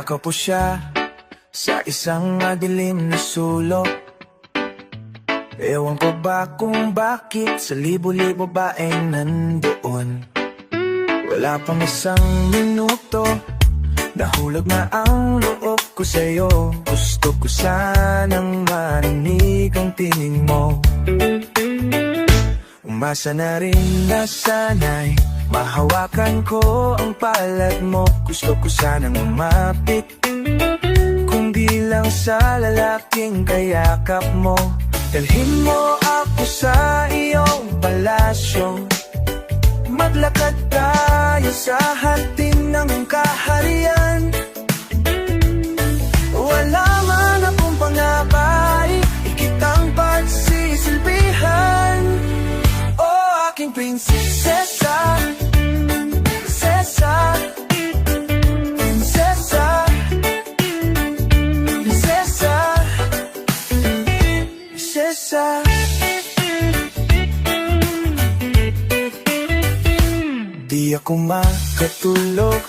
Nakaupo siya sa isang madilim na sulok. Ewan ko ba kung bakit sa libo-libo ba ay nandoon. Wala pang isang minuto, nahulog na ang loob ko sa'yo. Gusto ko sanang marinig ang tinig mo. Umasa na rin na sana'y mahawakan ko ang palad mo. Gusto ko sanang umapit, kung di lang sa lalaking kayakap mo. Dalhin mo ako sa iyong palasyo, maglakad tayo sa hardin ng kaharian. Wala man akong pangabay, ikitang pagsisilbihan. O aking prinsesa, prinsesa, prinsesa, prinsesa, prinsesa. Di ako makatulog,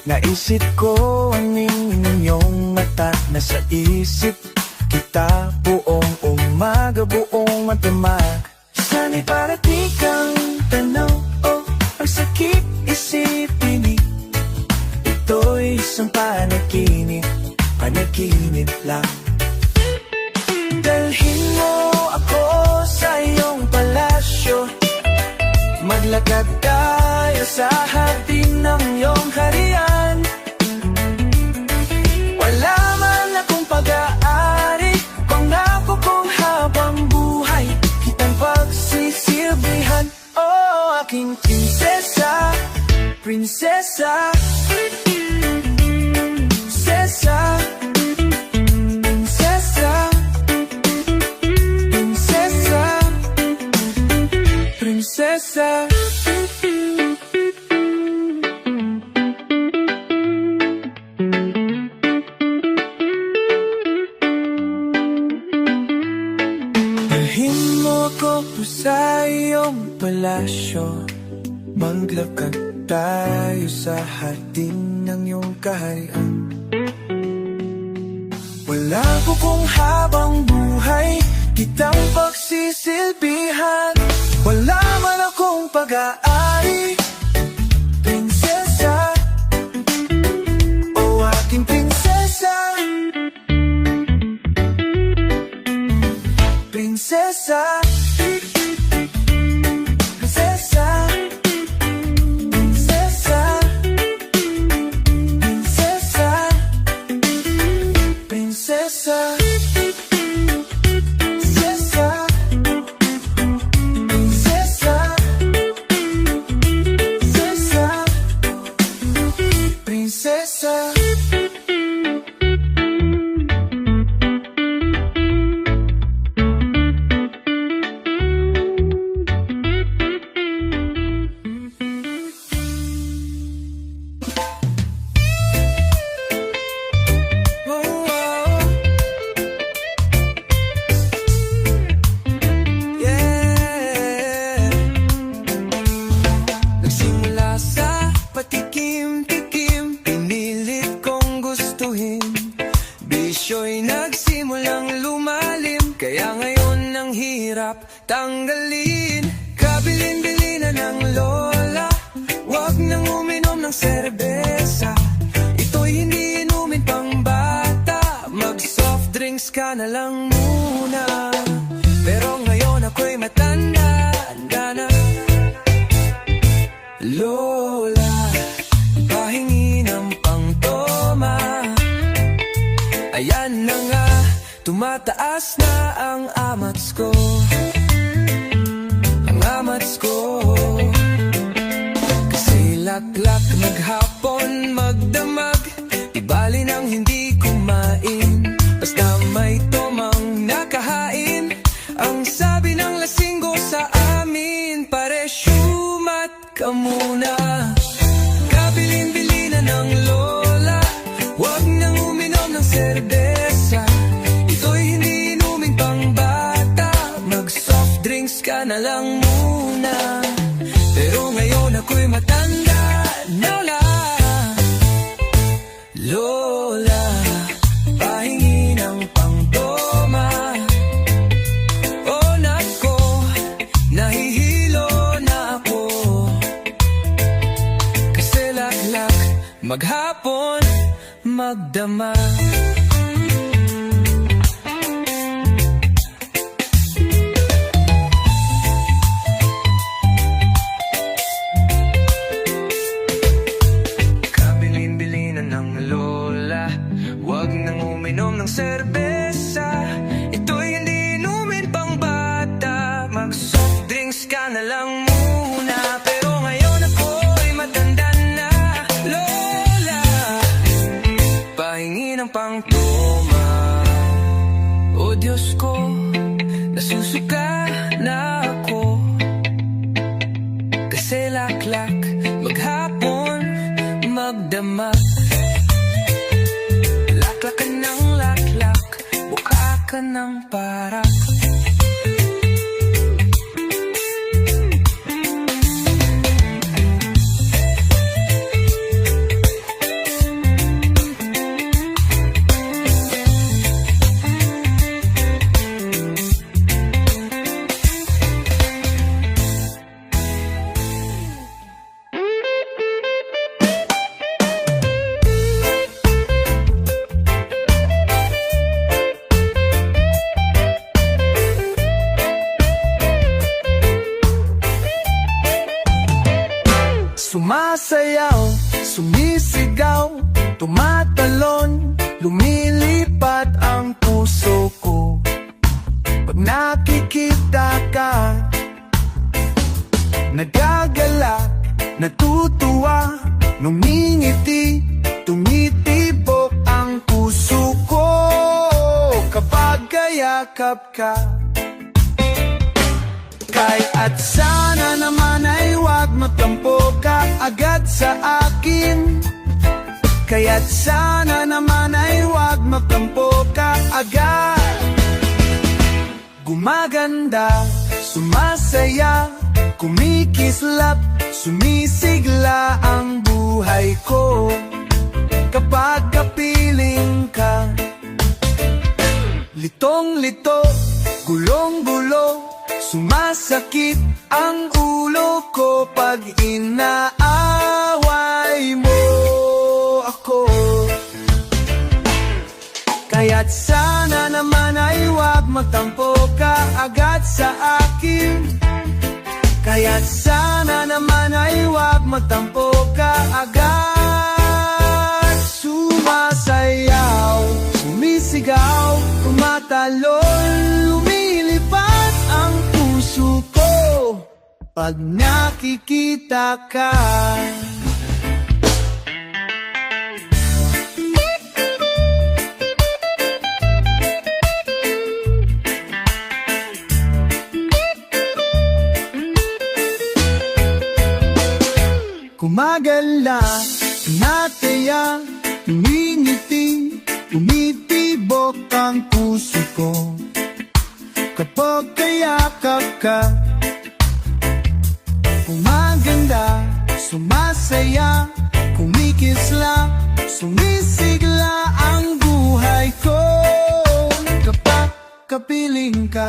naisip ko ang inyong mata. Nasa isip kita buong umaga, buong magdamag. Sana'y parating kang tanaw, oh, ang sakit isipin. Ito'y isang panaginip, panaginip lang. Dalhin mo ako sa iyong palasyo, maglakad tayo sa hardin ng iyong harian. Wala man akong pag-aari, pangako kong habang buhay kitang pagsisilbihan. Oh, aking prinsesa, prinsesa, prinsesa, prinsesa, prinsesa, prinsesa. Dalhin mo ako sa iyong palasyo, maglakad tayo sa hardin ng iyong kaharian. Wala ko kung habang buhay kitang pagsisilbihan. Wala man akong pag-aari, prinsesa, o aking prinsesa, prinsesa, prinsesa, prinsesa, prinsesa, prinsesa. Bisyo'y nagsimulang lumalim, kaya ngayon ang hirap tanggalin. Kabilin-bilinan ng lola, wag nang uminom ng serbesa. Ito'y hindi inumin pang bata, mag-soft drinks ka na lang muna. Pero ngayon ako'y matanda, handa na. Lola, pahingi ng pangtoma. Ayan na nga, tumataas na ang amats ko, ang amats ko. Kasi laklak maghapon magdamag, ibali nang hindi kumain. Basta may tomang nakahain, ang sabi ng lasinggo sa amin, pare syumat ka muna. Kabilin-bilinan ng lola, wag nang uminom ng serbesa. Ito'y hindi inuming pang bata, mag-soft drinks ka na lang muna. Pero ngayon ako'y matanda, Lola, Lola. magdama. Kabilin-bilinan ng lola, wag nang uminom ng serbesa. Ito'y hindi inumin pang bata, mag-soft drinks ka na lang muna. Pero ngayon ako'y matanda na, lola, pahingi ng pangtoma. O Diyos ko, nasusuka na ako, kasi laklak maghapon magdama. Laklak ka ng laklak, mukha ka ng parak. Sumasayaw, sumisigaw, tumatalon, lumilipat ang puso ko pag nakikita ka. Nagagalak, natutuwa, numingiti, tumitibok ang puso ko kapag kayakap ka. Kaya't sana naman ay huwag magtampo ka agad sa akin. Kaya't sana naman ay huwag magtampo ka agad. Gumaganda, sumasaya, kumikislap, sumisigla ang buhay ko kapag kapiling ka. Litong-lito, gulong-gulo, sumasakit ang ulo ko pag inaaway mo ako. Kaya't sana naman ay huwag magtampo ka agad sa akin. Kaya't sana naman ay huwag magtampo ka agad. Sumasayaw, sumisigaw, tumatalon, lumilipat ang puso ko pag nakikita ka. Gumagala, nataya, umingiti, umitibok ang puso ko kapag kayakap ka. Gumaganda, sumasaya, kumikisla, sumisigla ang buhay ko kapag kapiling ka.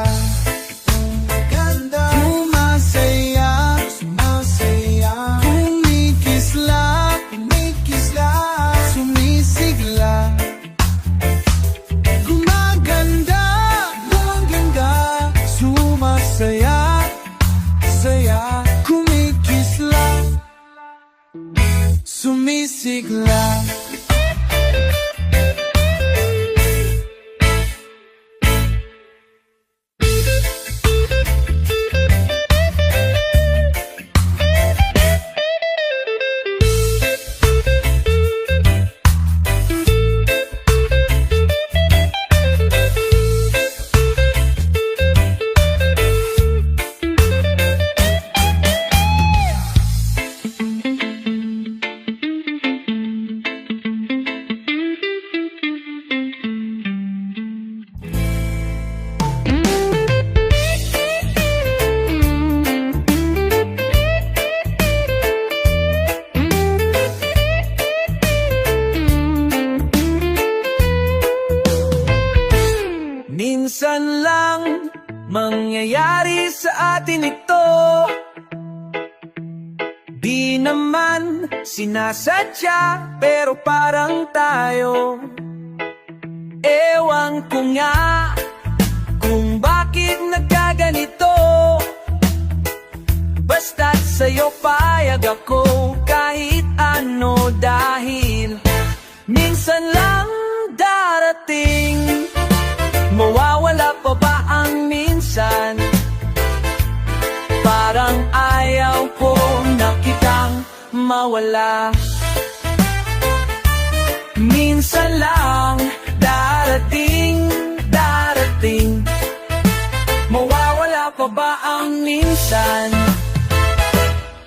Ganda, sumasaya, sumasaya, kumikisla, kumikisla, sumisigla. Gumaganda, gumaganda, sumasaya, saya, kumikisla, sumisigla. Minsan lang mangyayari sa atin ito, di Di naman sinasadya, pero parang tayo. Ewan ko nga kung bakit nagkaganito. Basta't sa'yo payag ako kahit ano, dahil minsan lang darating. Mawawala pa ba ang minsan? Parang ayaw ko na kitang mawala. Minsan lang darating, darating. Mawawala pa ba ang minsan?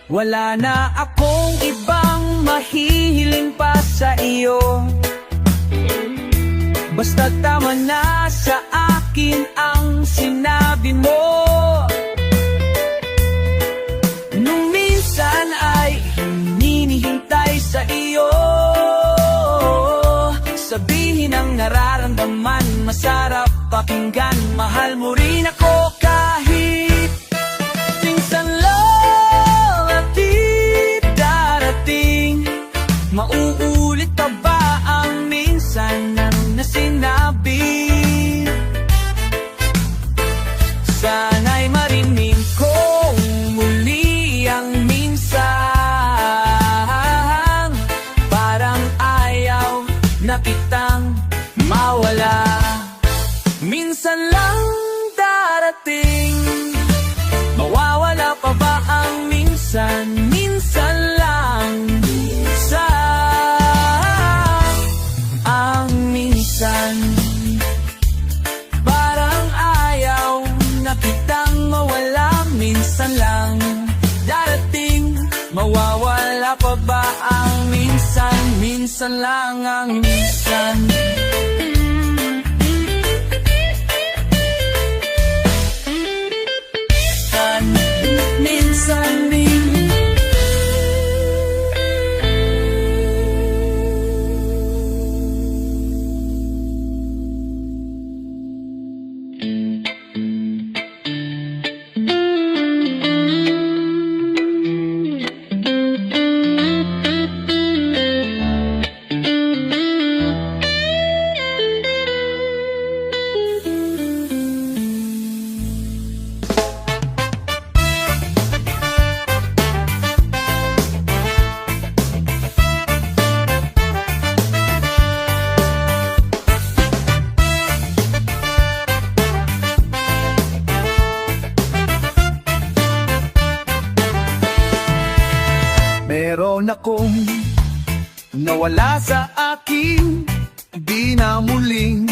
Wala na akong ibang mahihiling pa sa iyo. Basta tama na sa akin ang sinabi mo. Nung minsan ay hinihintay sa iyo, sabihin ang nararamdaman, masarap pakinggan. Mahal mo rin ako kahit minsan lang at di darating. Mauulit pa ba ang minsan na sinabi? Sana'y marinig ko muli ang minsan. Parang ayaw na kitang mawala. Minsan lang darating. Mawawala pa ba ang minsan? Minsan lang, minsan ang minsan. Parang ayaw na kitang mawala. Minsan lang darating. Mawawala pa ba ang minsan? Minsan lang ang minsan. Minsan din. Meron akong nawala sa akin, di na muling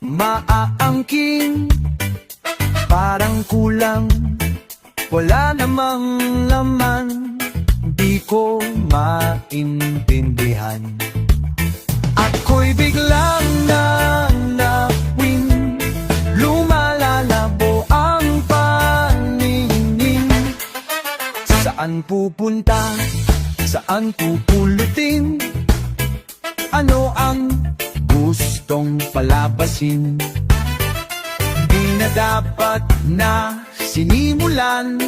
maaangking. Parang kulang, wala namang laman, di ko maintindihan. Ako'y biglang nanawin, lumalalabo ang paningin. Saan pupunta? Saan pupulutin? Ano ang gustong palabasin? Di na dapat na sinimulan.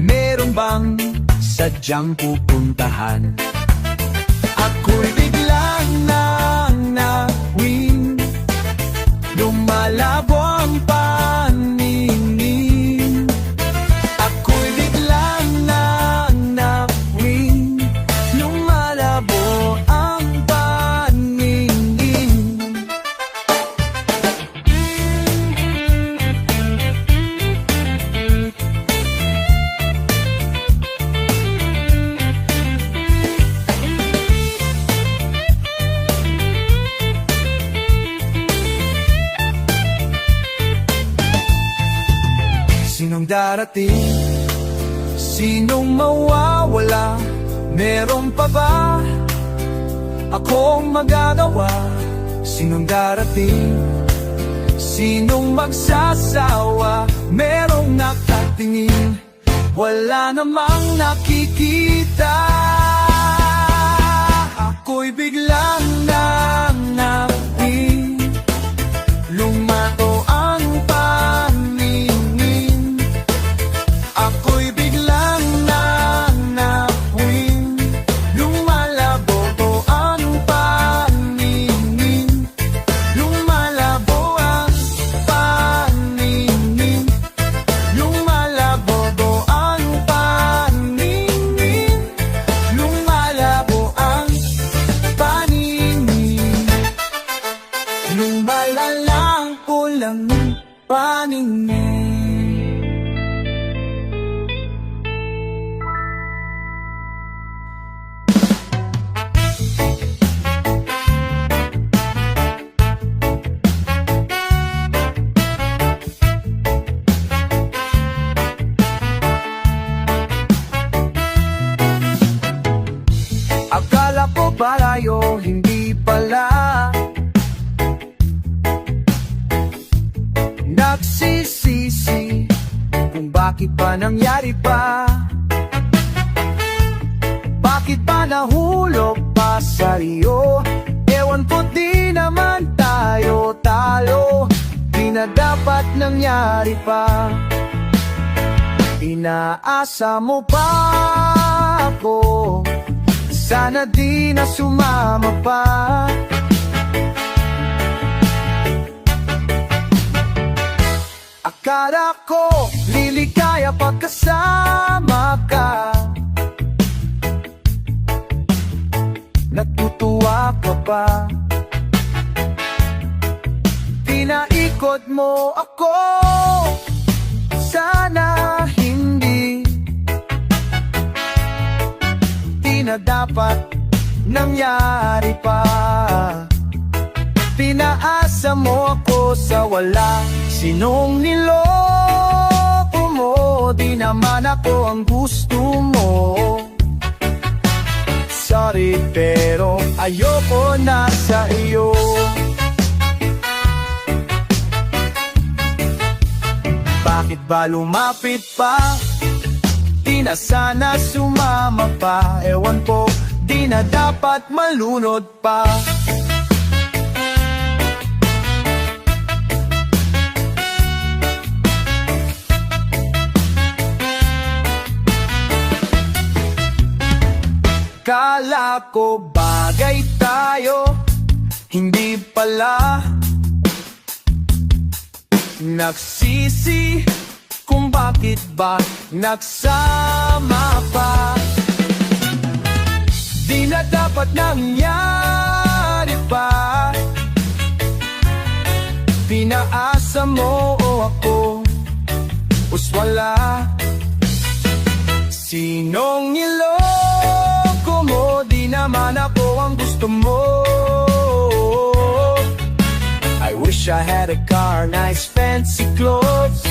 Meron bang sadyang pupuntahan? Ako'y biglang nanawin, lumalabo ang paningin. Ako'y biglang nanawin, lumalabo ang paningin. Sinong darating? Sinong mawawala? Meron pa ba akong magagawa? Sinong darating? Sinong magsasawa? Merong nakatingin, wala namang nakikita. Ako'y biglang nanawin, lumato ang paningin. Ako'y biglang nanawin, aming paningin. Akala ko palayo, hindi pala. Nagsisisi kung bakit pa nangyari pa. Bakit pa nahulog pa sa iyo? Ewan ko, di naman tayo talo. Di na dapat nangyari pa. Inaasa mo pa ako, sana di na sumama pa. Akala ko liligaya pagkasama ka. Natutuwa ka pa. Pinaikot mo ako, sana hindi. Di na dapat nangyari pa. Pinaasa mo ako sa wala. Sinong niloko mo? Di naman ako ang gusto mo. Sorry pero ayoko na sa iyo. Bakit ba lumapit pa? Di na sana sumama pa. Ewan ko, di na dapat malunod pa. Kala ko bagay tayo, hindi pala. Nagsisi kung bakit ba nagsama pa. Di na dapat nangyari pa. Pinaasa mo ako, uswala. Sinong niloko mo? Di naman ako ang gusto mo. I wish I had a car, nice fancy clothes.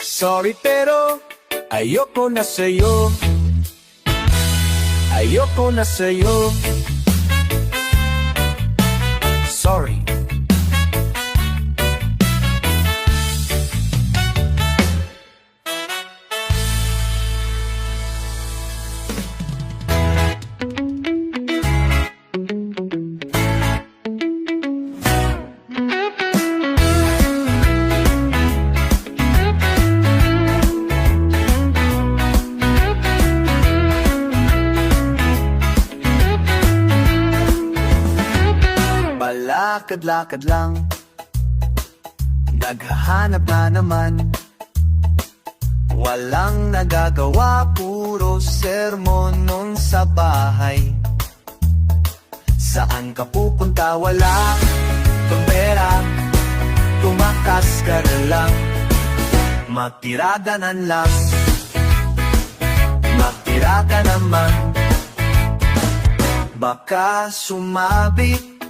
Sorry pero ayoko na sa'yo. Ayoko na sa'yo. Sorry. Lakad-lakad lang, naghahanap na naman. Walang nagagawa, puro sermon nun sa bahay. Saan ka pupunta? Wala kang pera, tumakas ka na lang. Magtiradanan lang, magtira ka naman. Baka sumabit,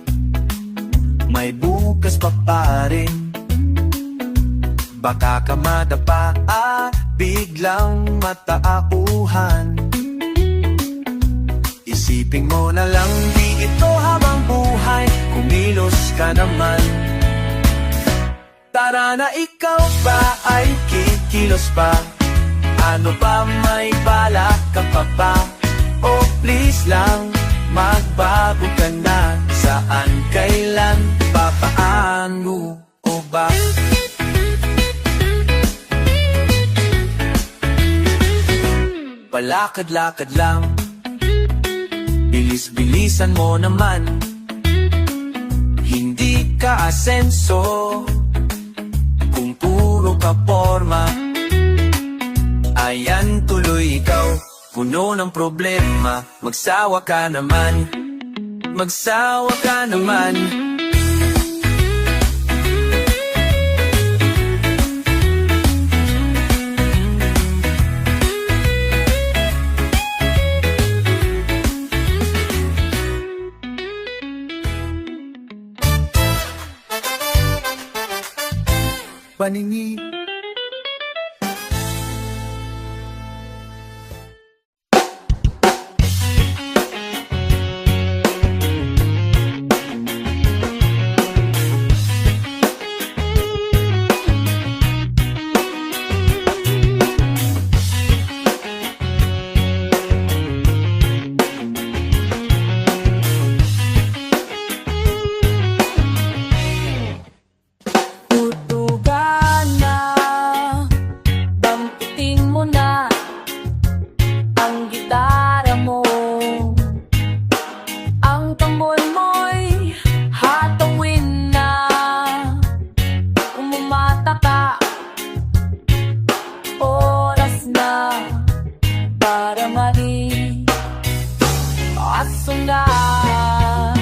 may bukas pa pa rin. Baka ka madapa at biglang matauhan. Isipin mo na lang, di ito habang buhay, kumilos ka naman. Tara na, ikaw pa ay kikilos pa. Ano ba, may balak ka pa ba? Oh please lang, magbago ka na. Saan, kailan, papaano o ba? Palakad-lakad lang, bilis-bilisan mo naman. Hindi ka asenso kung puro ka porma. Ayan tuloy ikaw, puno ng problema. Magsawa ka naman, magsawa ka naman. paningin. Tutugan na, bampitin mo na ang gitara mo. Ang tambol mo'y hatawin na, umumata ka. Oras na para mali asundan.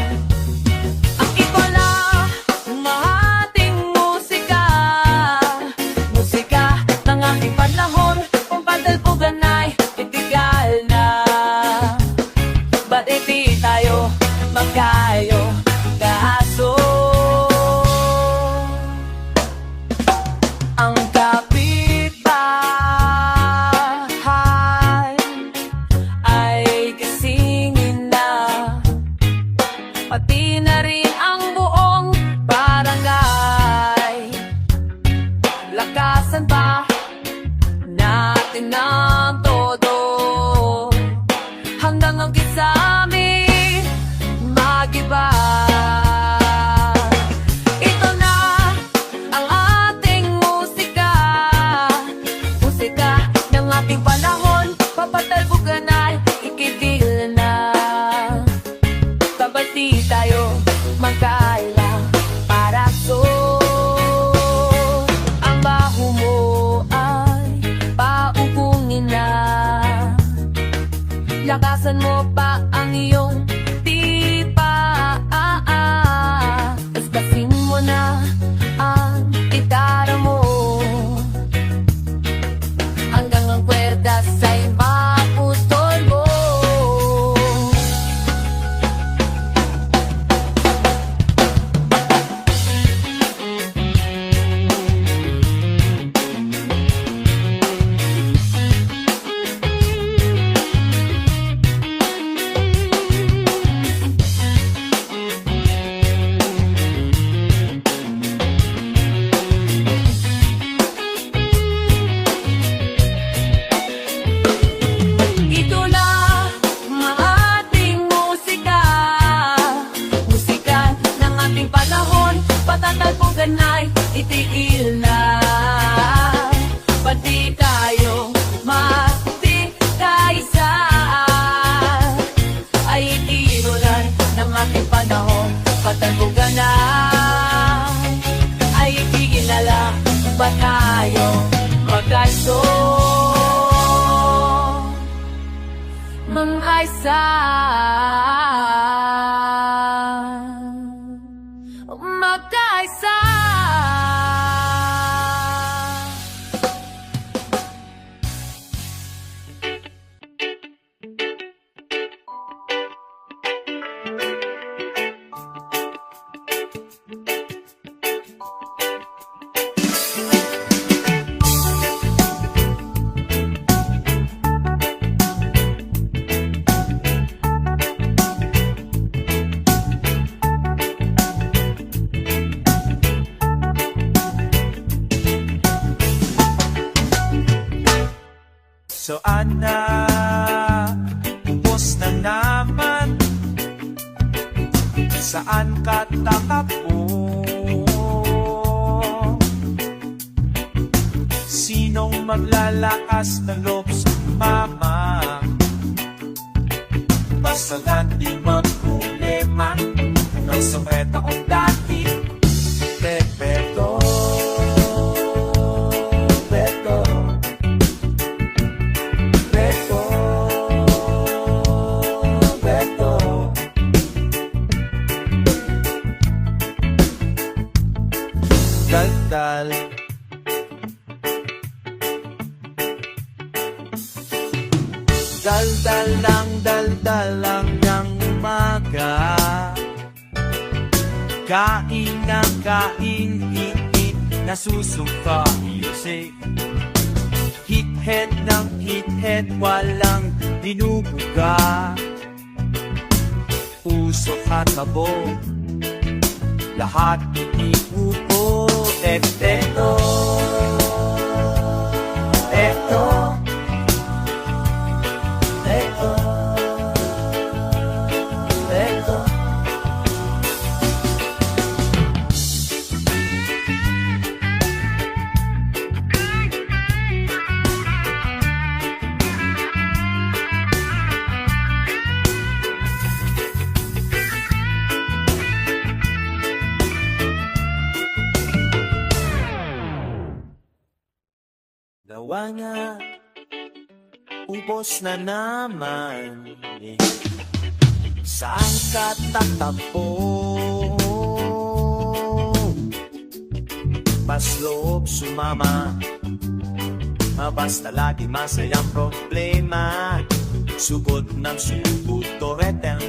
Ang iba na mahating musika, musika ng aking panahon. Kung padalpugan ay itigal na, ba't di tayo magkayo kaso? Ang kapitbahay ay kasingin na, pati na rin ang buong barangay. Lakasan pa natin ang todo, hanggang ang kisame magiba. Ito na ang ating musika, musika ng ating panahon. Papatalbugan ay ikitigil na, babati tayo magkaila para so. Ang baho mo ay paugungin na, lakasan mo pa ang iyong tipa. Paspasin mo na ang gitara mo, hanggang ang kwerdas ay maputol mo. Ito na ang ating musika, musika ng ating panahon. Patatalpugan ay itiil na, pati tayo magtikaisa ay itinulan ng ating panahon. Patalpugan na ay itigil na lang, ba tayo magkaso? Mangkaisa, magkaisa. So Ana, ubos na naman. Saan ka takbo? Sinong maglalakas ng loob sa mama? Basta di magkulema ng sombreta kong dati. Pepeto, Beto, Beto, Beto. Daldal, daldal lang ng umaga. Kain ng kain, init na nasusumpa music. Hithead ng hithead, walang dinubuga. Usok at kabog, lahat iniupo. Epekto, epekto, epekto, epekto. Gawa nga, ubos na naman eh. Saan ka tatakbo? Pas loob sumama, basta lagi masayang problema. Sugod ng sugod, torete ang